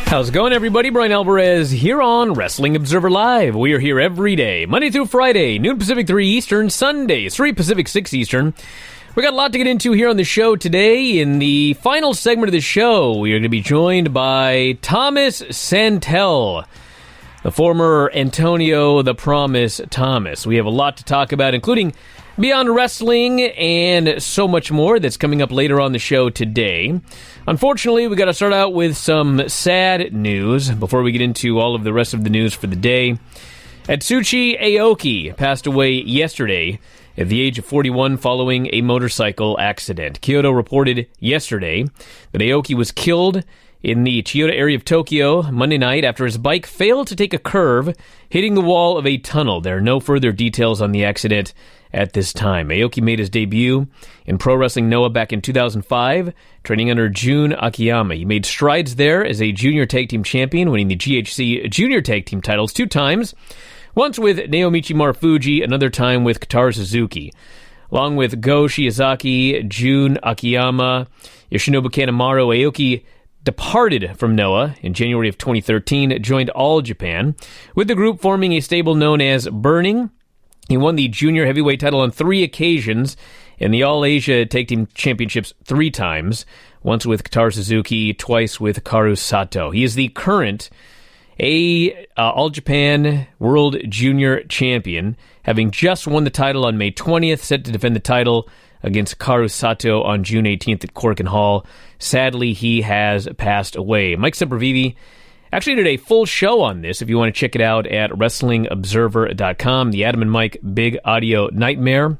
How's it going, everybody? Bryan Alvarez here on Wrestling Observer Live. We are here every day, Monday through Friday, noon Pacific, 3 Eastern, Sundays, 3 Pacific, 6 Eastern. We got a lot to get into here on the show today. In the final segment of the show, we are going to be joined by Thomas Santell, the former Antonio the Promise Thomas. We have a lot to talk about, including Beyond Wrestling and so much more that's coming up later on the show today. Unfortunately, we got to start out with some sad news before we get into all of the rest of the news for the day. Atsushi Aoki passed away yesterday at the age of 41 following a motorcycle accident. Kyoto reported yesterday that Aoki was killed in the Chiyoda area of Tokyo Monday night after his bike failed to take a curve, hitting the wall of a tunnel. There are no further details on the accident at this time. Aoki made his debut in Pro Wrestling Noah back in 2005, training under Jun Akiyama. He made strides there as a junior tag team champion, winning the GHC junior tag team titles 2 times, once with Naomichi Marufuji, another time with Kotaro Suzuki. Along with Go Shiozaki, Jun Akiyama, Yoshinobu Kanemaru, Aoki departed from Noah in January of 2013, joined All Japan, with the group forming a stable known as Burning. He won the junior heavyweight title on 3 occasions and the All Asia Tag Team Championships 3 times, once with Kotaro Suzuki, twice with Karu Sato. He is the current All Japan World Junior Champion, having just won the title on May 20th, set to defend the title against Karu Sato on June 18th at Korakuen Hall. Sadly, he has passed away. Mike Sempervive actually did a full show on this, if you want to check it out, at WrestlingObserver.com, the Adam and Mike Big Audio Nightmare.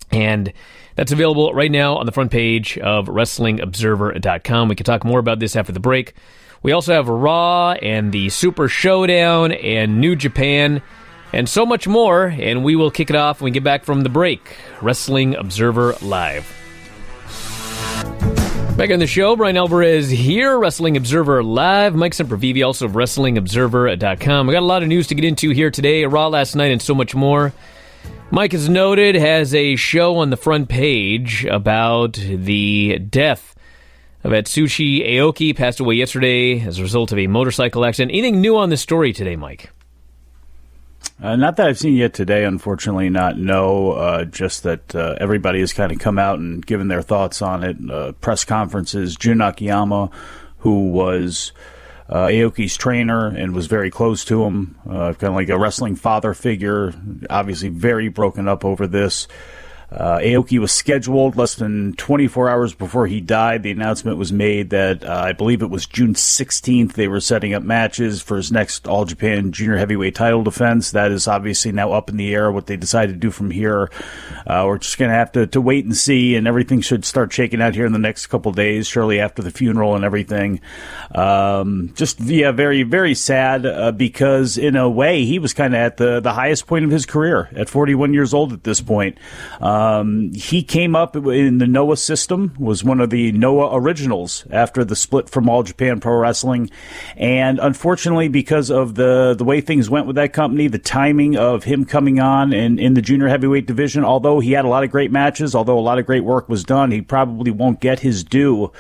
And that's available right now on the front page of WrestlingObserver.com. We can talk more about this after the break. We also have Raw and the Super Showdown and New Japan and so much more. And we will kick it off when we get back from the break. Wrestling Observer Live. Back on the show, Bryan Alvarez here, Wrestling Observer Live. Mike Sempervive, also of WrestlingObserver.com. We got a lot of news to get into here today, Raw last night, and so much more. Mike, as noted, has a show on the front page about the death of Atsushi Aoki, passed away yesterday as a result of a motorcycle accident. Anything new on this story today, Mike? Not that I've seen yet today, unfortunately, just that everybody has kind of come out and given their thoughts on it. Press conferences, Jun Akiyama, who was Aoki's trainer and was very close to him, kind of like a wrestling father figure, obviously very broken up over this. Aoki was scheduled less than 24 hours before he died. The announcement was made that I believe it was June 16th. They were setting up matches for his next All Japan Junior Heavyweight title defense. That is obviously now up in the air, what they decide to do from here. We're just going to have to wait and see, and everything should start shaking out here in the next couple days, shortly after the funeral and everything. Very, very sad because in a way he was kind of at the highest point of his career at 41 years old at this point. He came up in the Noah system, was one of the Noah originals after the split from All Japan Pro Wrestling. And unfortunately, because of the way things went with that company, the timing of him coming on in the junior heavyweight division, although he had a lot of great matches, although a lot of great work was done, he probably won't get his due,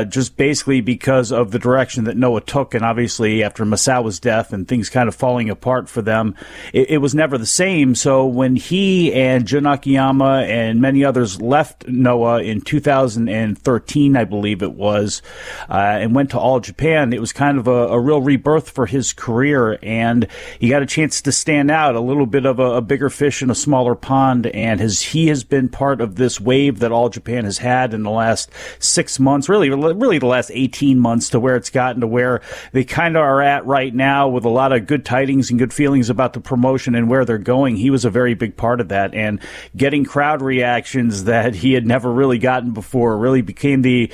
just basically because of the direction that Noah took. And obviously, after Masawa's death and things kind of falling apart for them, it was never the same. So when he and Jun Akiyama and many others left Noah in 2013, I believe it was, and went to All Japan, it was kind of a real rebirth for his career, and he got a chance to stand out, a little bit of a bigger fish in a smaller pond, and he has been part of this wave that All Japan has had in the last 6 months, really the last 18 months, to where it's gotten to where they kind of are at right now, with a lot of good tidings and good feelings about the promotion and where they're going. He was a very big part of that, and getting crowd reactions that he had never really gotten before, really became the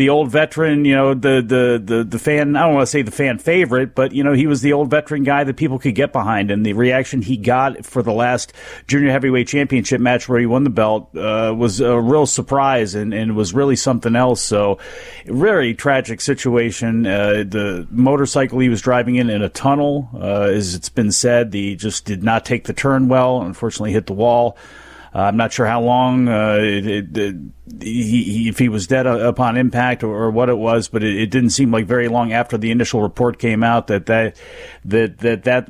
old veteran, the fan, I don't want to say the fan favorite, but he was the old veteran guy that people could get behind. And the reaction he got for the last junior heavyweight championship match where he won the belt was a real surprise and was really something else. So very tragic situation. The motorcycle he was driving in a tunnel, as it's been said, he just did not take the turn well, unfortunately hit the wall. I'm not sure how long if he was dead upon impact or what it was, but it didn't seem like very long after the initial report came out that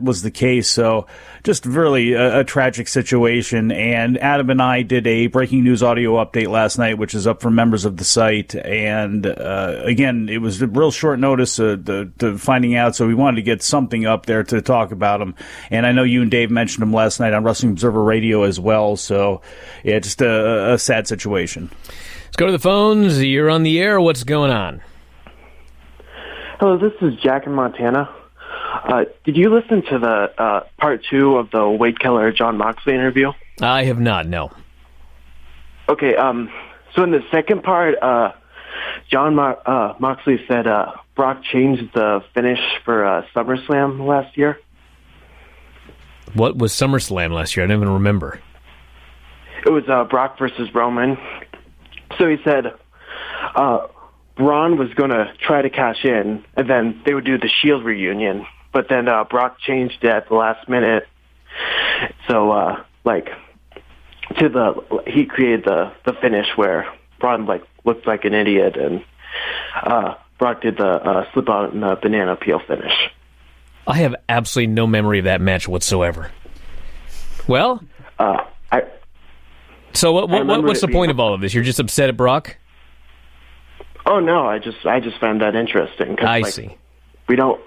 was the case. So just really a tragic situation. And Adam and I did a breaking news audio update last night, which is up for members of the site. And again, it was a real short notice to finding out, so we wanted to get something up there to talk about him. And I know you and Dave mentioned him last night on Wrestling Observer Radio as well. So yeah, just a sad situation. Let's go to the phones. You're on the air. What's going on? Hello, this is Jack in Montana. Did you listen to the part 2 of the Wade Keller-John Moxley interview? I have not, no. Okay, so in the second part, John Moxley said Brock changed the finish for SummerSlam last year. What was SummerSlam last year? I don't even remember. It was Brock versus Roman. So he said Braun was going to try to cash in, and then they would do the Shield reunion. But then Brock changed it at the last minute. So, he created the finish where Braun, looked like an idiot, and Brock did the slip out and the banana peel finish. I have absolutely no memory of that match whatsoever. Well... So what's the point of all of this? You're just upset at Brock? Oh no, I just found that interesting. I see. We don't.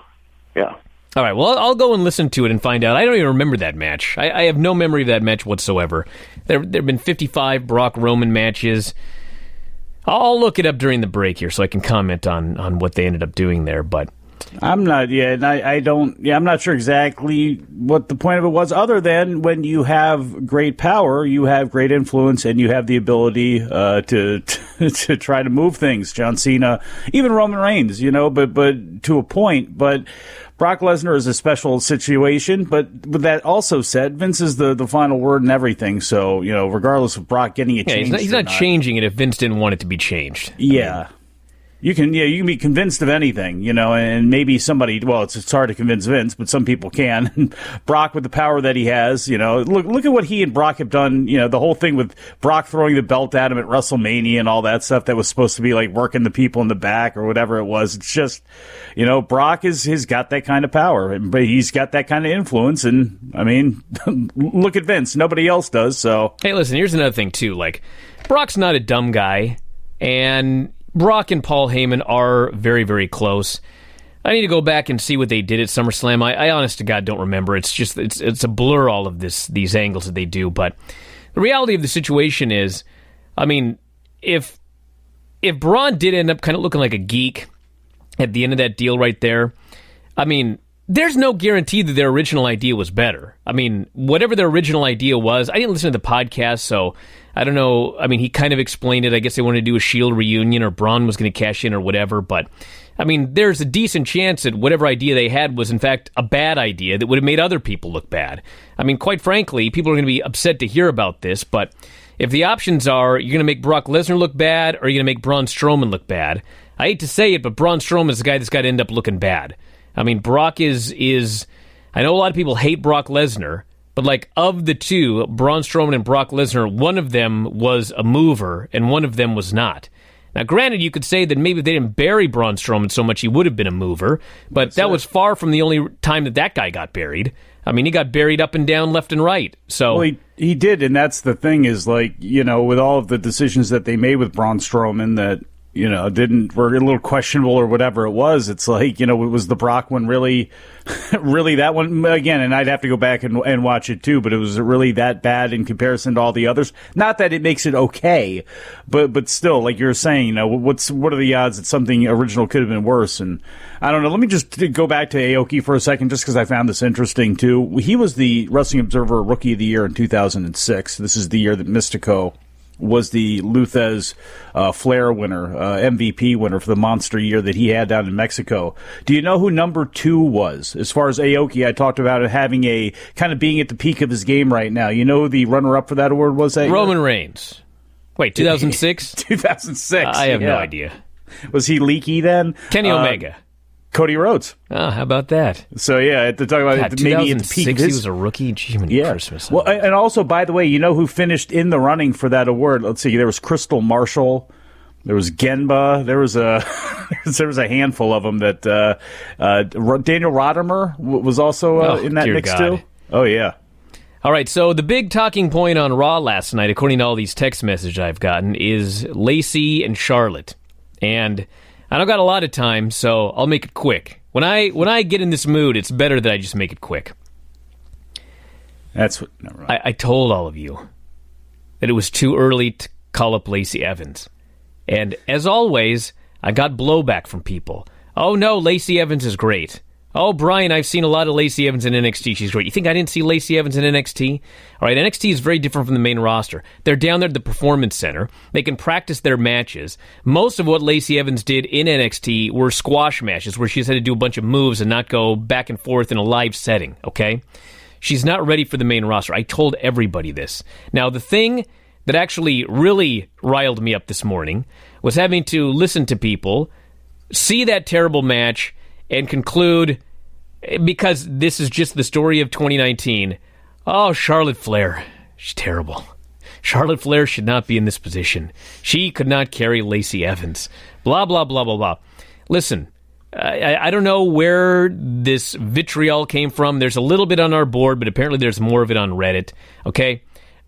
Yeah. All right. Well, I'll go and listen to it and find out. I don't even remember that match. I have no memory of that match whatsoever. There've been 55 Brock Roman matches. I'll look it up during the break here so I can comment on what they ended up doing there. But I'm not yet. I'm not sure exactly what the point of it was, other than when you have great power, you have great influence, and you have the ability to try to move things. John Cena, even Roman Reigns, but to a point. But Brock Lesnar is a special situation. But with that also said, Vince is the final word in everything. So regardless of Brock getting it changed, he's not changing it if Vince didn't want it to be changed. Yeah. You can be convinced of anything, and maybe somebody, well, it's hard to convince Vince, but some people can. Brock, with the power that he has, look at what he and Brock have done, the whole thing with Brock throwing the belt at him at WrestleMania and all that stuff that was supposed to be like working the people in the back or whatever it was. It's just, Brock has got that kind of power, but he's got that kind of influence. And I mean, look at Vince. Nobody else does. So, hey, listen, here's another thing too. Brock's not a dumb guy, and Brock and Paul Heyman are very, very close. I need to go back and see what they did at SummerSlam. I honest to God don't remember. It's just it's a blur, all of these angles that they do. But the reality of the situation is, I mean, if Braun did end up kind of looking like a geek at the end of that deal right there, I mean, there's no guarantee that their original idea was better. I mean, whatever their original idea was, I didn't listen to the podcast, so I don't know. I mean, he kind of explained it. I guess they wanted to do a Shield reunion, or Braun was going to cash in or whatever. But, I mean, there's a decent chance that whatever idea they had was, in fact, a bad idea that would have made other people look bad. I mean, quite frankly, people are going to be upset to hear about this. But if the options are you're going to make Brock Lesnar look bad or you're going to make Braun Strowman look bad, I hate to say it, but Braun Strowman is the guy that's got to end up looking bad. I mean, Brock is I know a lot of people hate Brock Lesnar, but of the two, Braun Strowman and Brock Lesnar, one of them was a mover and one of them was not. Now, granted, you could say that maybe if they didn't bury Braun Strowman so much, he would have been a mover, but that was far from the only time that guy got buried. I mean, he got buried up and down, left and right. So well, he did, and that's the thing is, with all of the decisions that they made with Braun Strowman that, were a little questionable or whatever it was. It's it was the Brock one really that one again, and I'd have to go back and watch it too, but it was really that bad in comparison to all the others. Not that it makes it okay, but still, like you're saying, what are the odds that something original could have been worse? And I don't know. Let me just go back to Aoki for a second, just because I found this interesting too. He was the Wrestling Observer Rookie of the Year in 2006. This is the year that Mystico was the Luthez Flair winner, MVP winner for the monster year that he had down in Mexico. Do you know who number 2 was? As far as Aoki, I talked about it having a kind of being at the peak of his game right now. You know who the runner-up for that award was? Roman Reigns. Wait, 2006? 2006. I have no idea. Was he leaky then? Kenny Omega. Cody Rhodes. Oh, how about that? So, yeah, to talk about God, maybe at the peak of he was a rookie. Gee, Christmas. Well, and also, by the way, you know who finished in the running for that award? Let's see. There was Crystal Marshall. There was Genba. There was a handful of them that Daniel Rodimer was also in that mix too. Oh, yeah. All right, so the big talking point on Raw last night, according to all these text messages I've gotten, is Lacey and Charlotte. And I don't got a lot of time, so I'll make it quick. When I get in this mood, it's better that I just make it quick. That's what. Never mind. I told all of you that it was too early to call up Lacey Evans. And as always, I got blowback from people. Oh, no, Lacey Evans is great. Oh, Bryan, I've seen a lot of Lacey Evans in NXT. She's great. You think I didn't see Lacey Evans in NXT? All right, NXT is very different from the main roster. They're down there at the Performance Center. They can practice their matches. Most of what Lacey Evans did in NXT were squash matches where she's had to do a bunch of moves and not go back and forth in a live setting, okay? She's not ready for the main roster. I told everybody this. Now, the thing that actually really riled me up this morning was having to listen to people see that terrible match and conclude, because this is just the story of 2019, oh, Charlotte Flair, she's terrible. Charlotte Flair should not be in this position. She could not carry Lacey Evans. Blah, blah, blah, blah, blah. Listen, I don't know where this vitriol came from. There's a little bit on our board, but apparently there's more of it on Reddit, okay?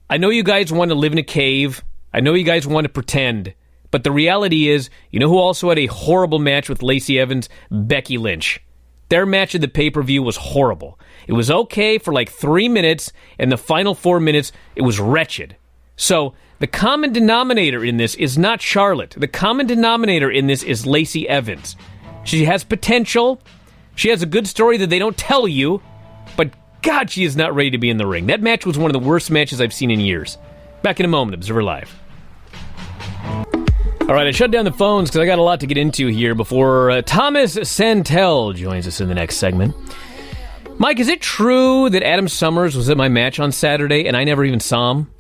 I know you guys want to live in a cave. I know you guys want to pretend. But the reality is, you know who also had a horrible match with Lacey Evans? Becky Lynch. Their match at the pay-per-view was horrible. It was okay for like 3 minutes, and the final 4 minutes, it was wretched. So, the common denominator in this is not Charlotte. The common denominator in this is Lacey Evans. She has potential. She has a good story that they don't tell you, but God, she is not ready to be in the ring. That match was one of the worst matches I've seen in years. Back in a moment, Observer Live. All right, I shut down the phones because I got a lot to get into here before Thomas Santell joins us in the next segment. Mike, is it true that Adam Summers was at my match on Saturday and I never even saw him?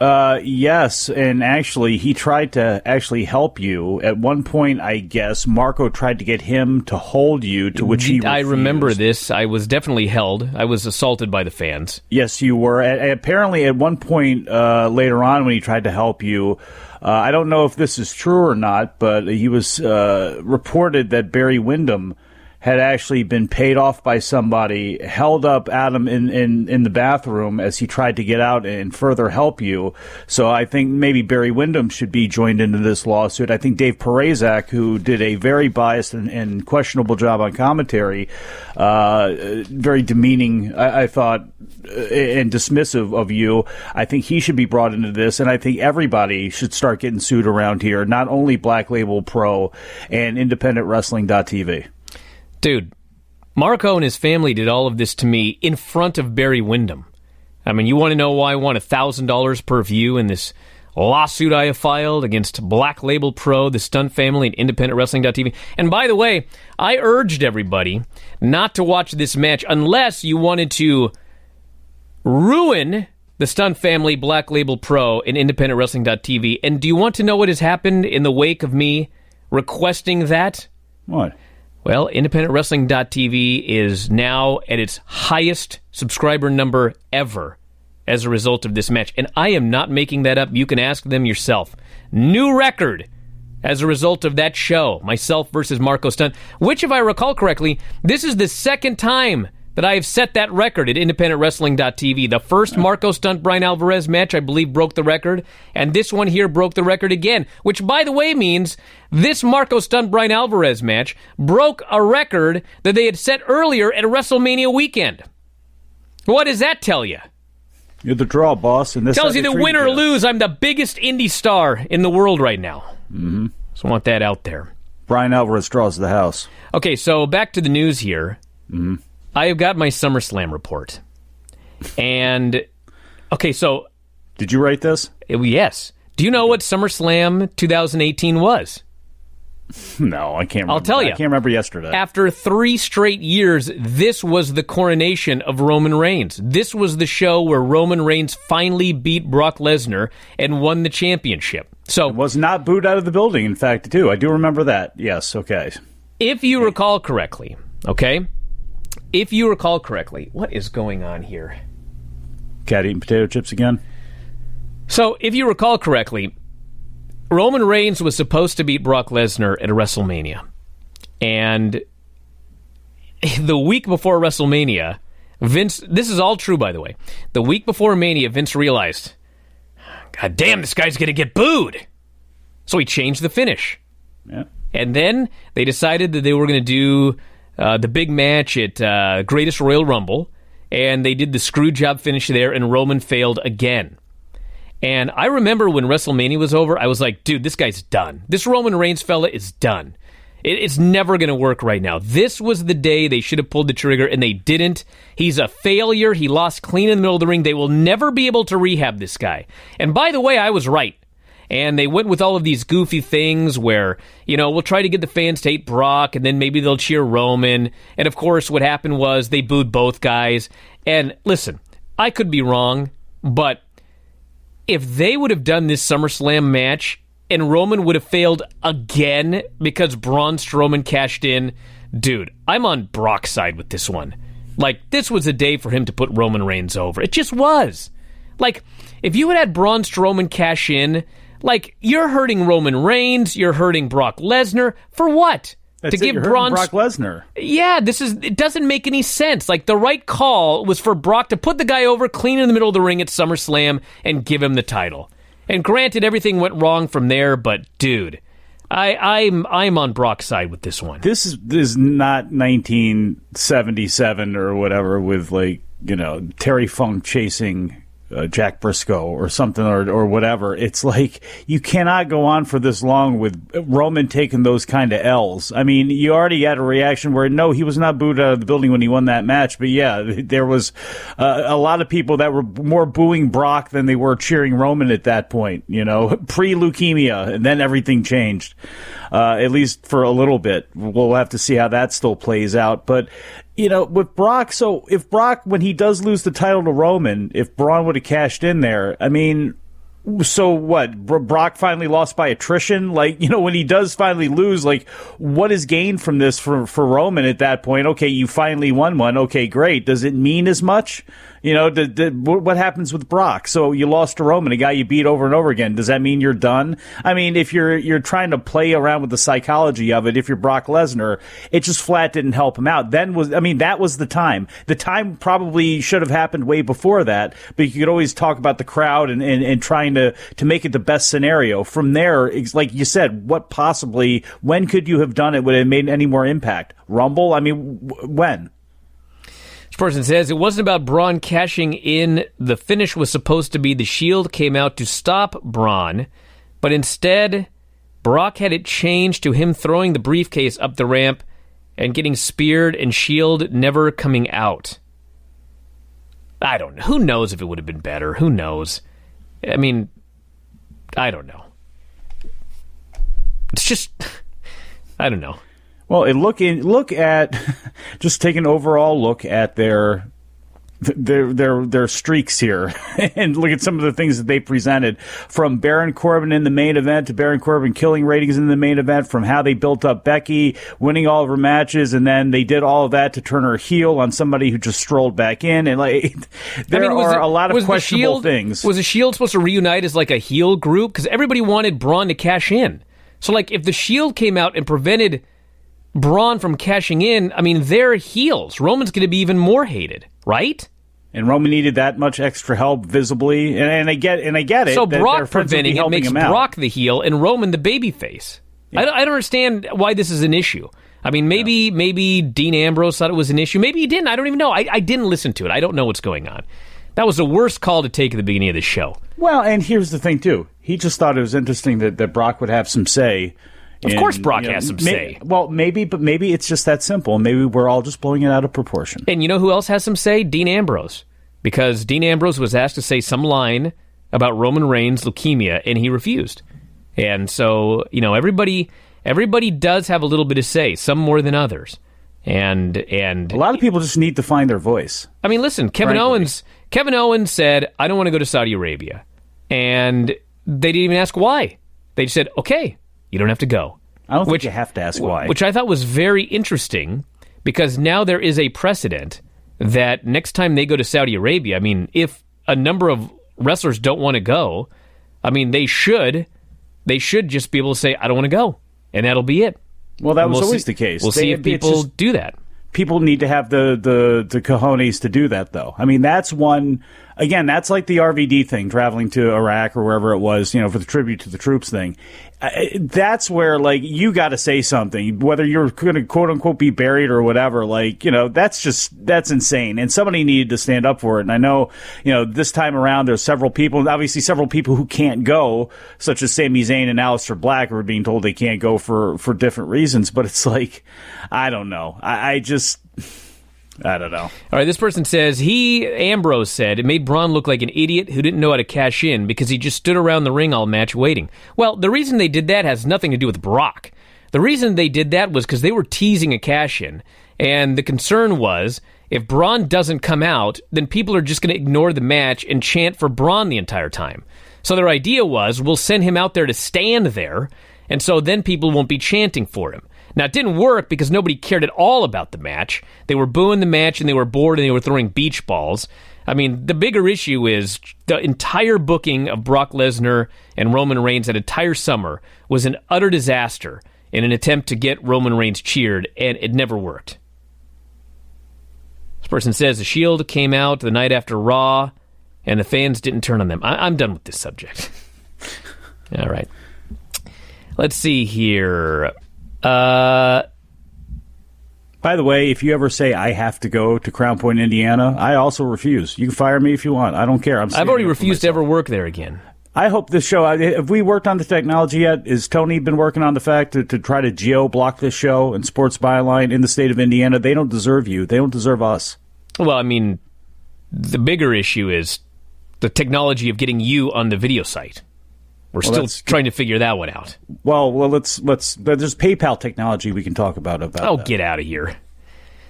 Yes, and actually, he tried to actually help you. At one point, I guess, Marco tried to get him to hold you, to which he refused. I remember this. I was definitely held. I was assaulted by the fans. Yes, you were. Apparently, at one point later on when he tried to help you, I don't know if this is true or not, but he was reported that Barry Windham had actually been paid off by somebody, held up Adam in the bathroom as he tried to get out and further help you. So I think maybe Barry Windham should be joined into this lawsuit. I think Dave Perezak, who did a very biased and questionable job on commentary, very demeaning, I thought, and dismissive of you, I think he should be brought into this, and I think everybody should start getting sued around here, not only Black Label Pro and IndependentWrestling.tv. Dude, Marco and his family did all of this to me in front of Barry Windham. I mean, you want to know why I won $1,000 per view in this lawsuit I have filed against Black Label Pro, the Stunt family, and IndependentWrestling.tv. And by the way, I urged everybody not to watch this match unless you wanted to ruin the Stunt family, Black Label Pro, and IndependentWrestling.tv. And do you want to know what has happened in the wake of me requesting that? What? Well, IndependentWrestling.tv is now at its highest subscriber number ever as a result of this match. And I am not making that up. You can ask them yourself. New record as a result of that show, myself versus Marco Stunt, which, if I recall correctly, this is the second time that I have set that record at IndependentWrestling.tv. The first Marco Stunt Bryan Alvarez match, I believe, broke the record, and this one here broke the record again, which, by the way, means this Marco Stunt Bryan Alvarez match broke a record that they had set earlier at WrestleMania weekend. What does that tell you? You're the draw, boss. And this tells you that win or lose, I'm the biggest indie star in the world right now. Mm-hmm. So I want that out there. Bryan Alvarez draws the house. Okay, so back to the news here. Mm-hmm. I have got my SummerSlam report. And, okay, so... Did you write this? Yes. Do you know what SummerSlam 2018 was? No, I can't remember. I'll tell you. I can't remember yesterday. After 3 straight years, this was the coronation of Roman Reigns. This was the show where Roman Reigns finally beat Brock Lesnar and won the championship. So was not booed out of the building, in fact, too. I do remember that. Yes, okay. If you recall correctly, okay? If you recall correctly, what is going on here? Cat eating potato chips again? So, if you recall correctly, Roman Reigns was supposed to beat Brock Lesnar at WrestleMania. And the week before WrestleMania, Vince, this is all true, by the way. The week before Mania, Vince realized, God damn, this guy's going to get booed. So he changed the finish. Yeah. And then they decided that they were going to do the big match at Greatest Royal Rumble, and they did the screw job finish there, and Roman failed again. And I remember when WrestleMania was over, I was like, dude, this guy's done. This Roman Reigns fella is done. It's never going to work right now. This was the day they should have pulled the trigger, and they didn't. He's a failure. He lost clean in the middle of the ring. They will never be able to rehab this guy. And by the way, I was right. And they went with all of these goofy things where, we'll try to get the fans to hate Brock, and then maybe they'll cheer Roman. And of course, what happened was they booed both guys. And listen, I could be wrong, but if they would have done this SummerSlam match and Roman would have failed again because Braun Strowman cashed in, dude, I'm on Brock's side with this one. Like, this was a day for him to put Roman Reigns over. It just was. Like, if you had Braun Strowman cash in, like, you're hurting Roman Reigns, you're hurting Brock Lesnar. For what? That's to give Braun Brock Lesnar. Yeah, it doesn't make any sense. Like, the right call was for Brock to put the guy over clean in the middle of the ring at SummerSlam and give him the title. And granted, everything went wrong from there, but dude, I'm on Brock's side with this one. This is not 1977 or whatever with Terry Funk chasing Jack Briscoe or something or whatever. It's like you cannot go on for this long with Roman taking those kind of L's. I mean, you already had a reaction where, no, he was not booed out of the building when he won that match. But yeah, there was a lot of people that were more booing Brock than they were cheering Roman at that point, pre-leukemia, and then everything changed, at least for a little bit. We'll have to see how that still plays out. But with Brock, so if Brock, when he does lose the title to Roman, if Braun would have cashed in there, I mean, so what? Brock finally lost by attrition? When he does finally lose, what is gained from this for Roman at that point? Okay, you finally won one. Okay, great. Does it mean as much? What happens with Brock? So you lost to Roman, a guy you beat over and over again. Does that mean you're done? I mean, if you're trying to play around with the psychology of it, if you're Brock Lesnar, it just flat didn't help him out. That was the time. The time probably should have happened way before that, but you could always talk about the crowd and trying to make it the best scenario. From there, like you said, when could you have done it? Would it have made any more impact? Rumble? I mean, when? Person says it wasn't about Braun cashing in. The finish was supposed to be the Shield came out to stop Braun, but instead Brock had it changed to him throwing the briefcase up the ramp and getting speared and Shield never coming out. I don't know. Who knows if it would have been better? Who knows? I mean, I don't know. It's just, I don't know. Well, look at just take an overall look at their streaks here, and look at some of the things that they presented, from Baron Corbin in the main event to Baron Corbin killing ratings in the main event, from how they built up Becky winning all of her matches, and then they did all of that to turn her heel on somebody who just strolled back in, and there are a lot of questionable things. Was the Shield supposed to reunite as a heel group? Because everybody wanted Braun to cash in. So if the Shield came out and prevented Braun from cashing in, I mean, they're heels. Roman's going to be even more hated, right? And Roman needed that much extra help visibly, and I get it. So Brock preventing it makes Brock the heel and Roman the babyface. Yeah. I don't understand why this is an issue. I mean, maybe Dean Ambrose thought it was an issue. Maybe he didn't. I don't even know. I didn't listen to it. I don't know what's going on. That was the worst call to take at the beginning of the show. Well, and here's the thing, too. He just thought it was interesting that Brock would have some say. Of course Brock has some say. Maybe it's just that simple. Maybe we're all just blowing it out of proportion. And you know who else has some say? Dean Ambrose. Because Dean Ambrose was asked to say some line about Roman Reigns' leukemia, and he refused. And so, everybody does have a little bit of say, some more than others. And a lot of people just need to find their voice. I mean, listen, Kevin Owens said, I don't want to go to Saudi Arabia. And they didn't even ask why. They just said, okay, you don't have to go. I don't think you have to ask why. Which I thought was very interesting, because now there is a precedent that next time they go to Saudi Arabia, I mean, if a number of wrestlers don't want to go, I mean, they should just be able to say, I don't want to go, and that'll be it. Well, that was always the case. We'll see if people do that. People need to have the cojones to do that, though. I mean, that's one. Again, that's like the RVD thing, traveling to Iraq or wherever it was, for the tribute to the troops thing. That's where, like, you got to say something, whether you're going to quote unquote be buried or whatever. Like, that's insane. And somebody needed to stand up for it. And I know, this time around there's several people who can't go, such as Sami Zayn and Aleister Black, who are being told they can't go for different reasons. But it's like, I don't know. I don't know. All right, this person says, Ambrose said, it made Braun look like an idiot who didn't know how to cash in because he just stood around the ring all match waiting. Well, the reason they did that has nothing to do with Brock. The reason they did that was because they were teasing a cash-in, and the concern was, if Braun doesn't come out, then people are just going to ignore the match and chant for Braun the entire time. So their idea was, we'll send him out there to stand there, and so then people won't be chanting for him. Now, it didn't work because nobody cared at all about the match. They were booing the match, and they were bored, and they were throwing beach balls. I mean, the bigger issue is the entire booking of Brock Lesnar and Roman Reigns that entire summer was an utter disaster in an attempt to get Roman Reigns cheered, and it never worked. This person says the Shield came out the night after Raw, and the fans didn't turn on them. I'm done with this subject. All right. Let's see here. By the way, if you ever say I have to go to Crown Point, Indiana, I also refuse. You can fire me if you want. I don't care. I've already refused to ever work there again. I hope this show, have we worked on the technology yet? Has Tony been working on the fact to try to geo-block this show and Sports Byline in the state of Indiana? They don't deserve you. They don't deserve us. Well, I mean, the bigger issue is the technology of getting you on the video site. We're still trying to figure that one out. Well, let's. There's PayPal technology we can talk about. Oh, get out of here!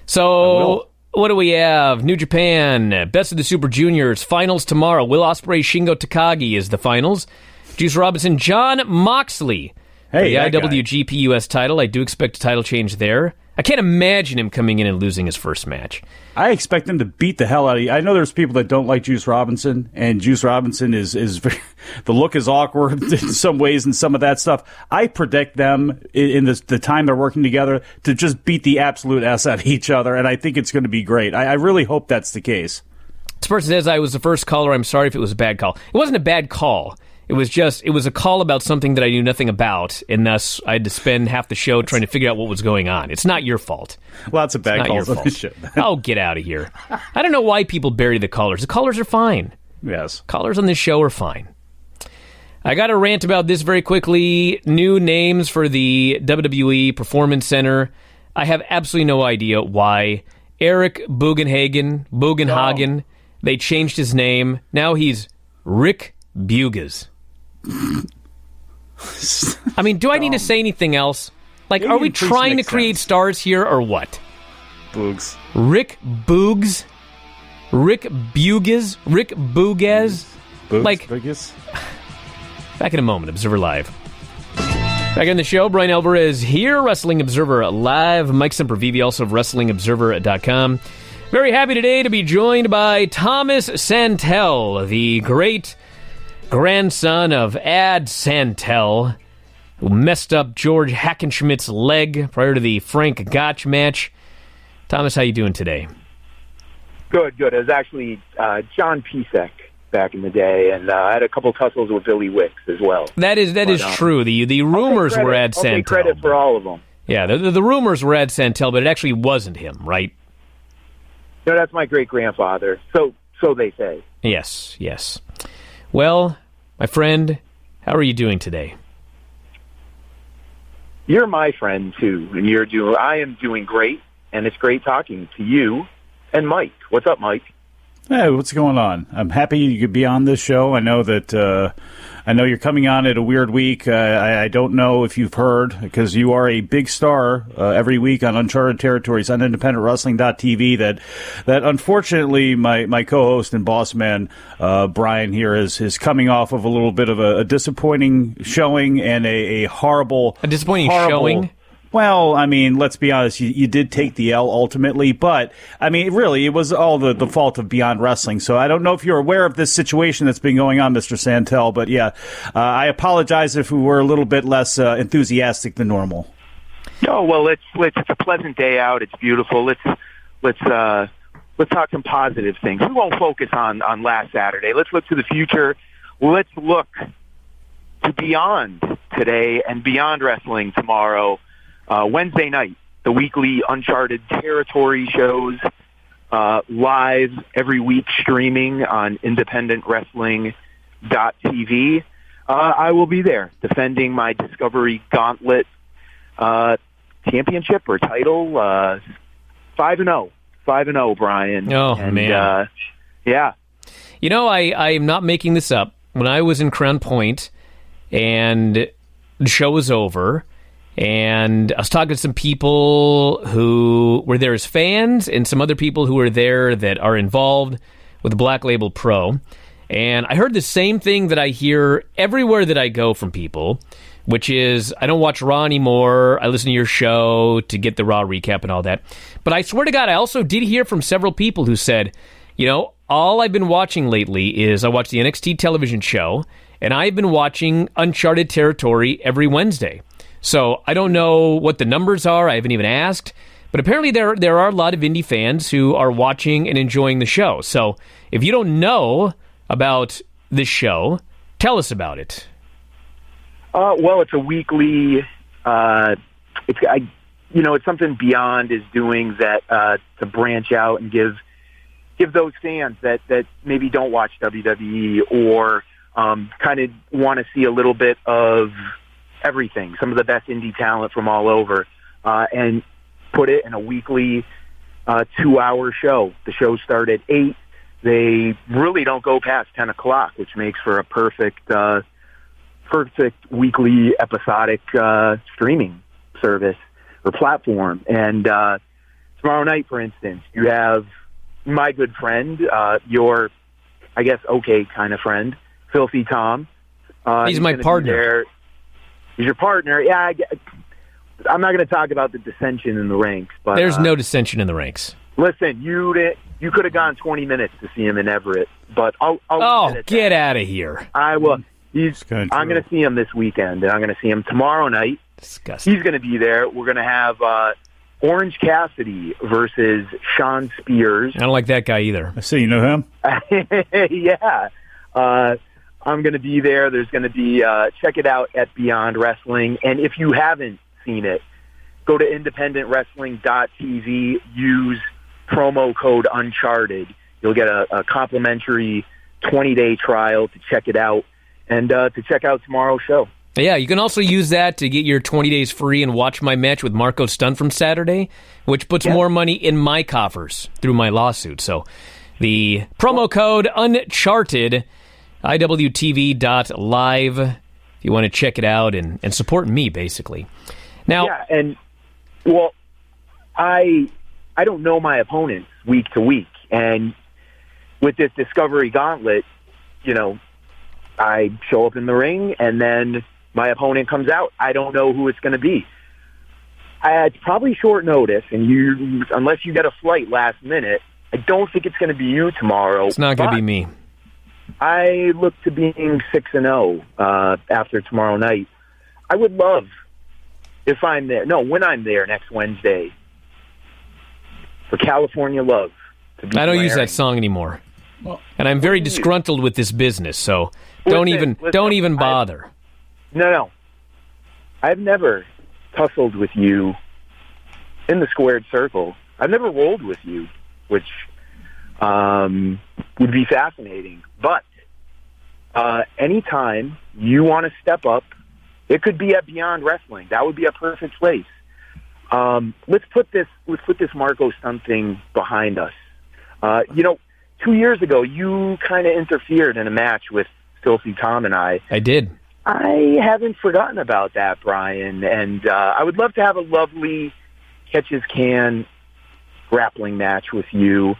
So, what do we have? New Japan, Best of the Super Juniors, finals tomorrow. Will Ospreay, Shingo Takagi is the finals. Juice Robinson, Jon Moxley. Hey, the IWGP US title. I do expect a title change there. I can't imagine him coming in and losing his first match. I expect him to beat the hell out of you. I know there's people that don't like Juice Robinson, and Juice Robinson is very, the look is awkward in some ways and some of that stuff. I predict them in the time they're working together to just beat the absolute ass out of each other, and I think it's going to be great. I really hope that's the case. This person says, I was the first caller. I'm sorry if it was a bad call. It wasn't a bad call. It was a call about something that I knew nothing about, and thus I had to spend half the show trying to figure out what was going on. It's not your fault. Lots of bad calls on this show. Oh, get out of here. I don't know why people bury the callers. The callers are fine. Yes. Callers on this show are fine. I got to rant about this very quickly. New names for the WWE Performance Center. I have absolutely no idea why. Eric Bugenhagen. They changed his name. Now he's Rick Bugas. I mean, do I need to say anything else? Like, are we trying to create stars here or what? Boogs. Rick Boogs? Rick Bugas? Rick Boogas? Boogs? Like, Boogas? Back in a moment, Observer Live. Back on the show, Bryan Alvarez here, Wrestling Observer Live. Mike Sempervive, also of WrestlingObserver.com. Very happy today to be joined by Thomas Santell, the great grandson of Ad Santel, who messed up George Hackenschmidt's leg prior to the Frank Gotch match. Thomas, how you doing today? Good. It was actually John Pisek back in the day, and I had a couple tussles with Billy Wicks as well. That is true. The rumors were Ad Santel. I'll take credit for all of them. Yeah, the rumors were Ad Santel, but it actually wasn't him, right? No, that's my great-grandfather. So they say. Yes. Well, my friend, how are you doing today? You're my friend, too, and I am doing great, and it's great talking to you and Mike. What's up, Mike? Hey, what's going on? I'm happy you could be on this show. I know that I know you're coming on at a weird week. I don't know if you've heard, because you are a big star every week on Uncharted Territories on IndependentWrestling.tv, that unfortunately my co-host and boss man, Bryan here, is coming off of a little bit of a disappointing showing and a horrible... A disappointing showing? Well, I mean, let's be honest, you did take the L ultimately, but, I mean, really, it was all the fault of Beyond Wrestling. So I don't know if you're aware of this situation that's been going on, Mr. Santell, but yeah, I apologize if we were a little bit less enthusiastic than normal. No, well, it's a pleasant day out. It's beautiful. Let's talk some positive things. We won't focus on last Saturday. Let's look to the future. Let's look to beyond today and beyond wrestling tomorrow. Wednesday night, the weekly Uncharted Territory shows live every week, streaming on IndependentWrestling.tv. I will be there defending my Discovery Gauntlet championship or title. 5-0, Bryan. Oh, and, man. Yeah. You know, I am not making this up. When I was in Crown Point and the show was over, and I was talking to some people who were there as fans and some other people who were there that are involved with the Black Label Pro. And I heard the same thing that I hear everywhere that I go from people, which is, I don't watch Raw anymore. I listen to your show to get the Raw recap and all that. But I swear to God, I also did hear from several people who said, you know, all I've been watching lately is I watch the NXT television show, and I've been watching Uncharted Territory every Wednesday. So I don't know what the numbers are. I haven't even asked. But apparently there are a lot of indie fans who are watching and enjoying the show. So if you don't know about this show, tell us about it. Well, it's a weekly. It's something Beyond is doing that to branch out and give those fans that maybe don't watch WWE or kind of want to see a little bit of everything, some of the best indie talent from all over, and put it in a weekly 2-hour show. The shows start at 8. They really don't go past 10 o'clock, which makes for a perfect weekly episodic streaming service or platform. And tomorrow night, for instance, you have my good friend, your, I guess, okay kind of friend, Filthy Tom. He's my partner. He's your partner. Yeah, I'm not going to talk about the dissension in the ranks. But there's no dissension in the ranks. Listen, you could have gone 20 minutes to see him in Everett, but I'll get out of here. I will. I'm going to see him this weekend, and I'm going to see him tomorrow night. Disgusting. He's going to be there. We're going to have Orange Cassidy versus Sean Spears. I don't like that guy either. I see. You know him? Yeah. I'm going to be there. There's going to be, check it out at Beyond Wrestling. And if you haven't seen it, go to IndependentWrestling.tv, use promo code Uncharted. You'll get a complimentary 20-day trial to check it out and to check out tomorrow's show. Yeah, you can also use that to get your 20 days free and watch my match with Marco Stunt from Saturday, which puts more money in my coffers through my lawsuit. So the promo code Uncharted, IWTV.live, if you want to check it out and support me, basically. Now, yeah, and, well, I don't know my opponents week to week, and with this Discovery Gauntlet, you know, I show up in the ring, and then my opponent comes out. I don't know who it's going to be. It's probably short notice, and unless you get a flight last minute, I don't think it's going to be you tomorrow. It's not going to be me. I look to being 6-0 after tomorrow night. I would love if I'm there. No, when I'm there next Wednesday for California Love. I don't use that song anymore, and I'm very disgruntled with this business. So don't even bother. No. I've never tussled with you in the squared circle. I've never rolled with you, which would be fascinating. But anytime you want to step up, it could be at Beyond Wrestling. That would be a perfect place. Let's put this Marco Stunt thing behind us. 2 years ago, you kind of interfered in a match with Filthy Tom and I. I did. I haven't forgotten about that, Bryan, and I would love to have a lovely catch-as-can grappling match with you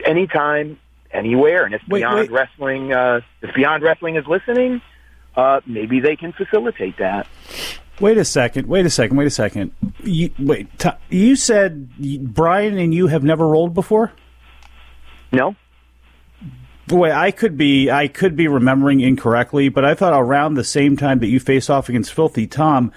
anytime, anywhere. And if Beyond Wrestling, if Beyond Wrestling is listening, maybe they can facilitate that. Wait a second. You said Bryan and you have never rolled before? No. Boy, I could be remembering incorrectly, but I thought around the same time that you faced off against Filthy Tom,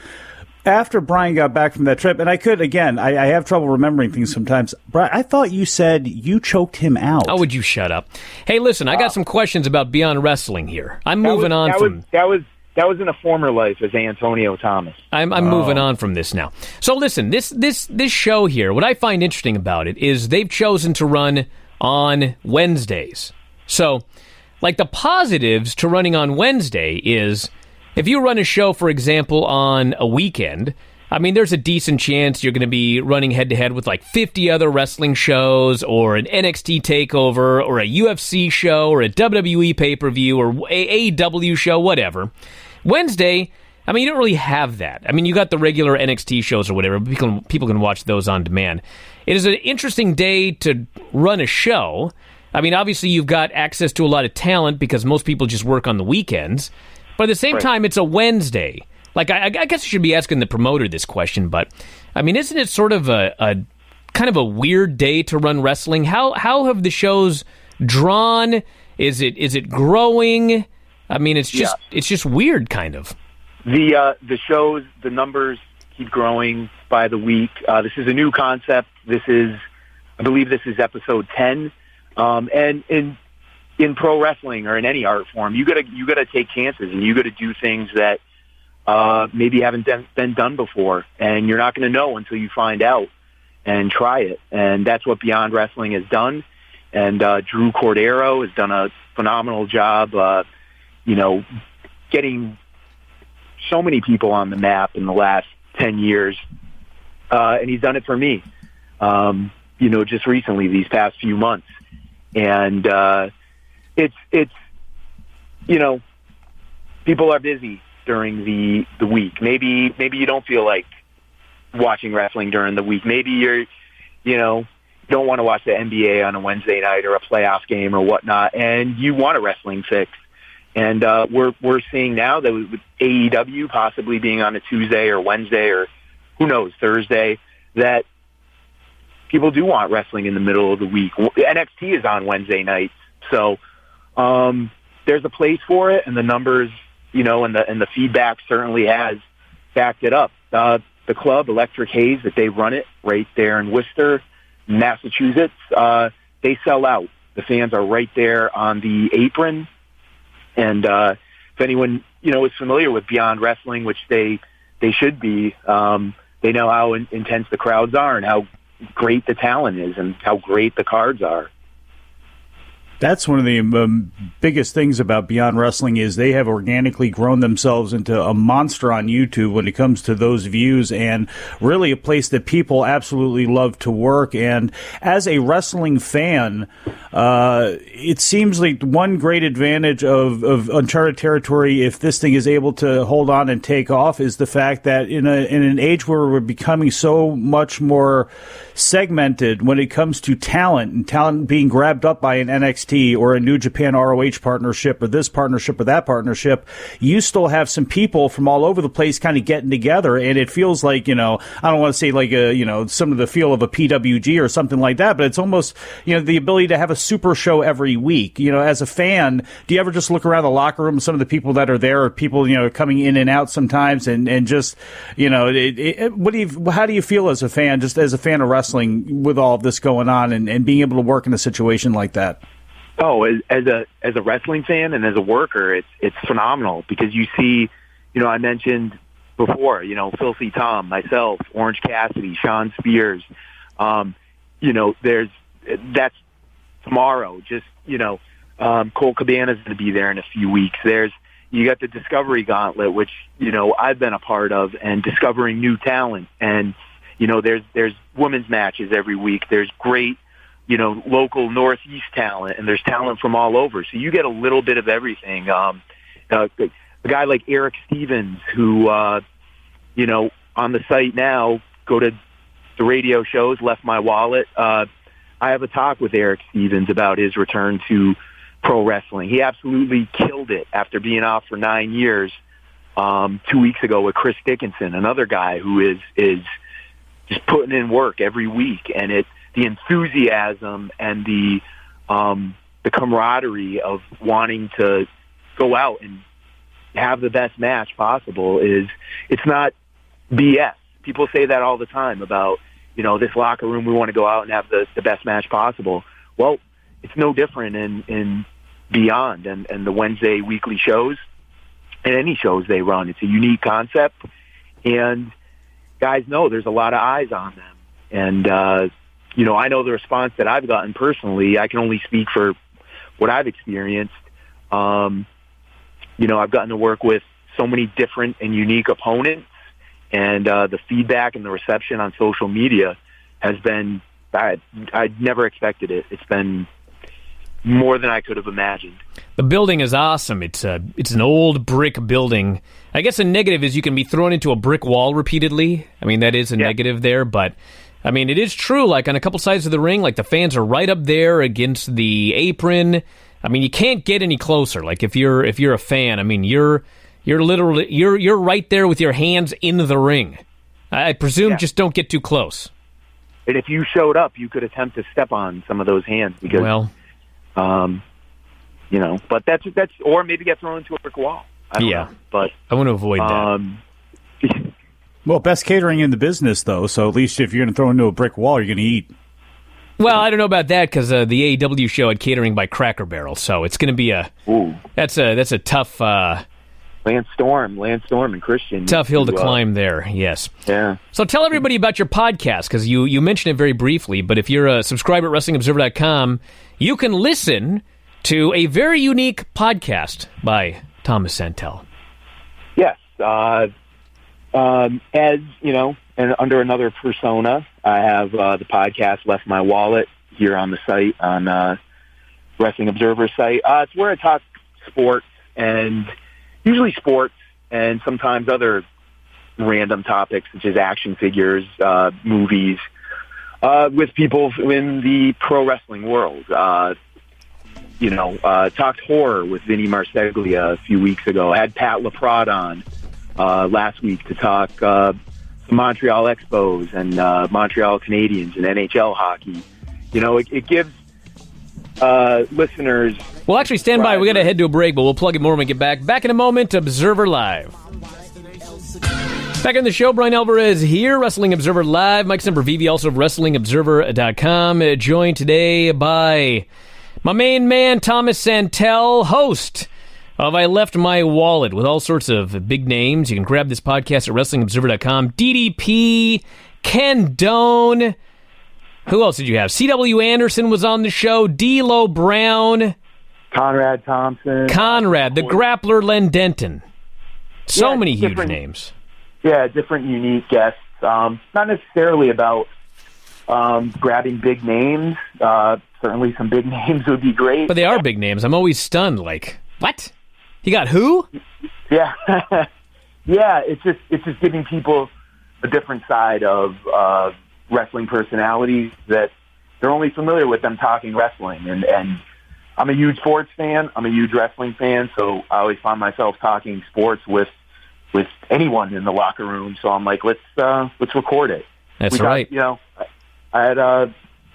after Bryan got back from that trip, and I have trouble remembering things sometimes. Bryan, I thought you said you choked him out. Oh, would you shut up? Hey, listen, I got some questions about Beyond Wrestling here. I'm moving on from... That was in a former life as Antonio Thomas. I'm moving on from this now. So listen, this show here, what I find interesting about it is they've chosen to run on Wednesdays. So, like, the positives to running on Wednesday is if you run a show, for example, on a weekend, I mean, there's a decent chance you're going to be running head-to-head with, like, 50 other wrestling shows or an NXT TakeOver or a UFC show or a WWE pay-per-view or AEW show, whatever. Wednesday, I mean, you don't really have that. I mean, you got the regular NXT shows or whatever. People can watch those on demand. It is an interesting day to run a show. I mean, obviously, you've got access to a lot of talent because most people just work on the weekends. But at the same time, it's a Wednesday. Like, I guess I should be asking the promoter this question, but, I mean, isn't it sort of a kind of a weird day to run wrestling? How have the shows drawn? Is it growing? I mean, it's just weird, kind of. The shows, the numbers keep growing by the week. This is a new concept. I believe this is episode 10. And in pro wrestling or in any art form, you gotta take chances and you gotta do things that maybe haven't been done before, and you're not going to know until you find out and try it. And that's what Beyond Wrestling has done. And Drew Cordero has done a phenomenal job, getting so many people on the map in the last 10 years, and he's done it for me. Just recently, these past few months. And it's people are busy during the week. Maybe you don't feel like watching wrestling during the week. Maybe you don't want to watch the NBA on a Wednesday night or a playoff game or whatnot, and you want a wrestling fix. And we're seeing now that with AEW possibly being on a Tuesday or Wednesday or who knows, Thursday, that people do want wrestling in the middle of the week. NXT is on Wednesday nights, so there's a place for it, and the numbers, and the feedback certainly has backed it up. The club, Electric Haze, that they run it right there in Worcester, Massachusetts, they sell out. The fans are right there on the apron, and if anyone is familiar with Beyond Wrestling, which they should be, they know how intense the crowds are and how great the talent is and how great the cards are. That's one of the biggest things about Beyond Wrestling is they have organically grown themselves into a monster on YouTube when it comes to those views, and really a place that people absolutely love to work. And as a wrestling fan, it seems like one great advantage of uncharted territory, if this thing is able to hold on and take off, is the fact that in an age where we're becoming so much more segmented when it comes to talent, and talent being grabbed up by an NXT or a New Japan ROH partnership or this partnership or that partnership, you still have some people from all over the place kind of getting together, and it feels like, I don't want to say like some of the feel of a PWG or something like that, but it's almost, the ability to have a super show every week. As a fan, do you ever just look around the locker room, some of the people that are there, or people, coming in and out sometimes, and just, how do you feel as a fan, just as a fan of wrestling with all of this going on and being able to work in a situation like that? Oh, as a wrestling fan and as a worker, it's phenomenal because you see, I mentioned before, Filthy Tom, myself, Orange Cassidy, Sean Spears, that's tomorrow. Just, Cole Cabana's going to be there in a few weeks. You got the Discovery Gauntlet, which, I've been a part of, and discovering new talent. And, there's women's matches every week. There's great local Northeast talent, and there's talent from all over. So you get a little bit of everything. A guy like Eric Stevens, who, on the site now, go to the radio shows, Left My Wallet. I have a talk with Eric Stevens about his return to pro wrestling. He absolutely killed it after being off for 9 years 2 weeks ago with Chris Dickinson, another guy who is just putting in work every week. And the enthusiasm and the camaraderie of wanting to go out and have the best match possible it's not BS. People say that all the time about, this locker room, we want to go out and have the best match possible. Well, it's no different in Beyond and the Wednesday weekly shows and any shows they run. It's a unique concept, and guys know there's a lot of eyes on them. And, I know the response that I've gotten personally. I can only speak for what I've experienced. I've gotten to work with so many different and unique opponents, and the feedback and the reception on social media has been, I never expected it. It's been more than I could have imagined. The building is awesome. It's an old brick building. I guess a negative is you can be thrown into a brick wall repeatedly. I mean, that is a negative there, but I mean, it is true. Like on a couple sides of the ring, like the fans are right up there against the apron. I mean, you can't get any closer. Like if you're a fan, I mean, you're literally you're right there with your hands in the ring. I presume just don't get too close. And if you showed up, you could attempt to step on some of those hands because, but that's or maybe get thrown into a brick wall. I don't know, but I want to avoid that. Well, best catering in the business, though. So at least if you're going to throw into a brick wall, you're going to eat. Well, I don't know about that because the AEW show had catering by Cracker Barrel, so it's going to be that's a tough Lance Storm and Christian. Tough hill to climb there, yes. Yeah. So tell everybody about your podcast, because you mentioned it very briefly, but if you're a subscriber at WrestlingObserver.com, you can listen to a very unique podcast by Thomas Santell. Yes. As, and under another persona, I have the podcast Left My Wallet here on the site, on Wrestling Observer site. It's where I talk sports, and usually sports and sometimes other random topics such as action figures, movies, with people in the pro wrestling world. Talked horror with Vinny Marseglia a few weeks ago. I had Pat LaPrade on last week to talk the Montreal Expos and Montreal Canadiens and NHL hockey. It gives listeners... Well, actually, stand by. We got to head to a break, but we'll plug it more when we get back. Back in a moment, Observer Live. Back in the show, Bryan Alvarez here, Wrestling Observer Live. Mike Sempervive, also of WrestlingObserver.com. Joined today by my main man, Thomas Santell, host of I Left My Wallet, with all sorts of big names. You can grab this podcast at WrestlingObserver.com. DDP, Ken Doane. Who else did you have? C.W. Anderson was on the show. D'Lo Brown. Conrad Thompson. Conrad, the grappler Len Denton. So many huge names. Yeah, different unique guests. Not necessarily about grabbing big names. Certainly some big names would be great. But they are big names. I'm always stunned. Like, what? He got who? Yeah. Yeah, it's just giving people a different side of wrestling personalities that they're only familiar with them talking wrestling. And I'm a huge sports fan. I'm a huge wrestling fan, so I always find myself talking sports with anyone in the locker room. So I'm like, let's record it. That's right. I had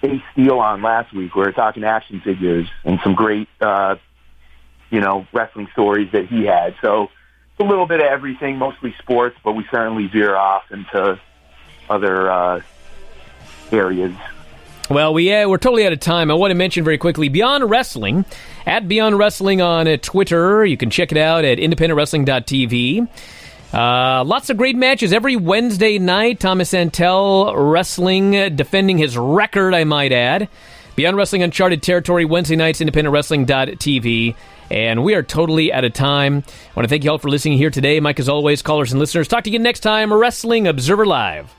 Ace Steel on last week. We were talking action figures and some great, wrestling stories that he had. So it's a little bit of everything, mostly sports, but we certainly veer off into other areas. Well, we're totally out of time. I want to mention very quickly, Beyond Wrestling, at Beyond Wrestling on Twitter. You can check it out at independentwrestling.tv. Lots of great matches every Wednesday night. Thomas Santell wrestling, defending his record, I might add. Beyond Wrestling Uncharted Territory, Wednesday nights, independentwrestling.tv. And we are totally out of time. I want to thank you all for listening here today. Mike, as always, callers and listeners, talk to you next time. Wrestling Observer Live.